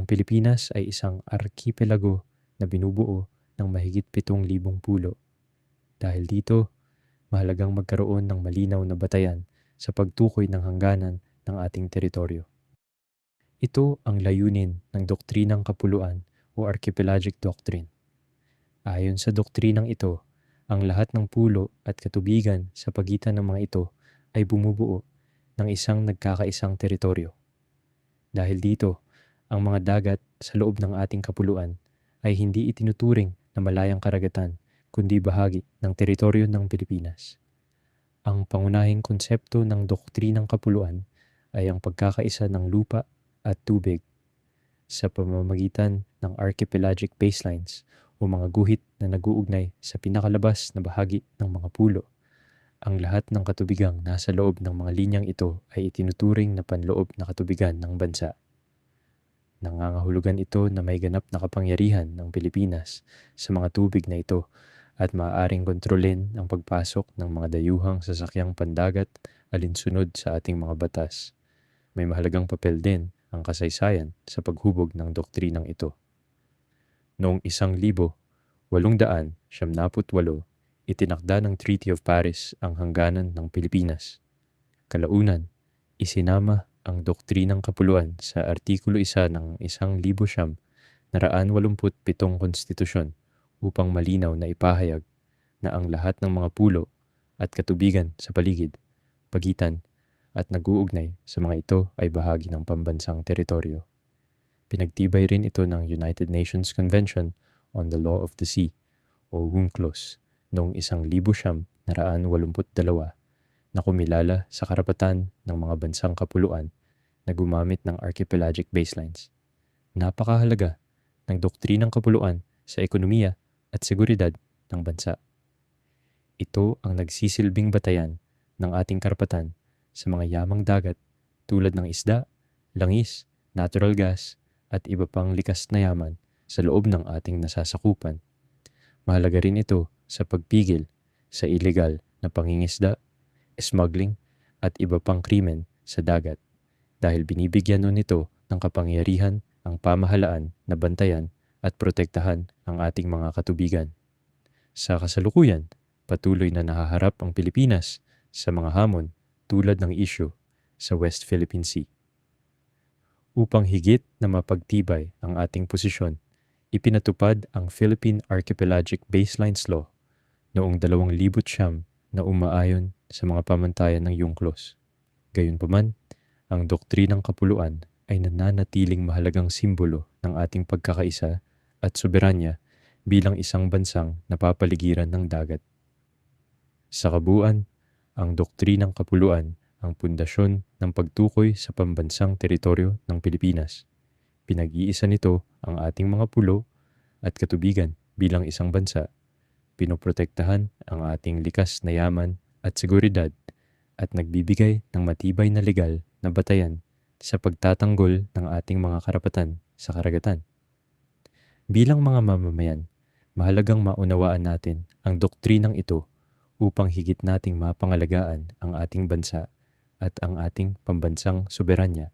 Pilipinas ay isang arkipelago na binubuo ng mahigit 7,000 pulo. Dahil dito, mahalagang magkaroon ng malinaw na batayan sa pagtukoy ng hangganan ng ating teritoryo. Ito ang layunin ng Doktrinang Kapuluan o Archipelagic Doctrine. Ayon sa doktrinang ito, ang lahat ng pulo at katubigan sa pagitan ng mga ito ay bumubuo ng isang nagkakaisang teritoryo. Dahil dito, ang mga dagat sa loob ng ating kapuluan ay hindi itinuturing na malayang karagatan kundi bahagi ng teritoryo ng Pilipinas. Ang pangunahing konsepto ng doktrinang kapuluan ay ang pagkakaisa ng lupa at tubig sa pamamagitan ng archipelagic baselines o mga guhit na nag-uugnay sa pinakalabas na bahagi ng mga pulo. Ang lahat ng katubigang nasa loob ng mga linyang ito ay itinuturing na panloob na katubigan ng bansa. Nangangahulugan ito na may ganap na kapangyarihan ng Pilipinas sa mga tubig na ito at maaaring kontrolin ang pagpasok ng mga dayuhang sasakyang pandagat alinsunod sa ating mga batas. May mahalagang papel din ang kasaysayan sa paghubog ng doktrinang ito. Noong 1878, itinakda ng Treaty of Paris ang hangganan ng Pilipinas. Kalaunan, isinama ang doktrinang kapuluan sa Artikulo 1 ng 1987 konstitusyon upang malinaw na ipahayag na ang lahat ng mga pulo at katubigan sa paligid, pagitan at nag-uugnay sa mga ito ay bahagi ng pambansang teritoryo. Pinagtibay rin ito ng United Nations Convention on the Law of the Sea o UNCLOS noong 1982 na kumilala sa karapatan ng mga bansang kapuluan na gumamit ng archipelagic baselines. Napakahalaga ng doktrinang kapuluan sa ekonomiya at seguridad ng bansa. Ito ang nagsisilbing batayan ng ating karapatan sa mga yamang dagat tulad ng isda, langis, natural gas, at iba pang likas na yaman sa loob ng ating nasasakupan. Mahalaga rin ito sa pagpigil sa illegal na pangingisda, smuggling, at iba pang krimen sa dagat dahil binibigyan nun nito ng kapangyarihan ang pamahalaan na bantayan at protektahan ang ating mga katubigan. Sa kasalukuyan, patuloy na nahaharap ang Pilipinas sa mga hamon tulad ng isyu sa West Philippine Sea. Upang higit na mapagtibay ang ating posisyon, ipinatupad ang Philippine Archipelagic Baselines Law noong 2009 na umaayon sa mga pamantayan ng UNCLOS. Gayunpaman, ang doktrinang kapuluan ay nananatiling mahalagang simbolo ng ating pagkakaisa at soberanya bilang isang bansang napapaligiran ng dagat. Sa kabuuan, ang doktrinang kapuluan ang pundasyon ng pagtukoy sa pambansang teritoryo ng Pilipinas. Pinag-iisa nito ang ating mga pulo at katubigan bilang isang bansa. Pinoprotektahan ang ating likas na yaman at seguridad at nagbibigay ng matibay na legal na batayan sa pagtatanggol ng ating mga karapatan sa karagatan. Bilang mga mamamayan, mahalagang maunawaan natin ang doktrinang ito upang higit nating mapangalagaan ang ating bansa at ang ating pambansang soberanya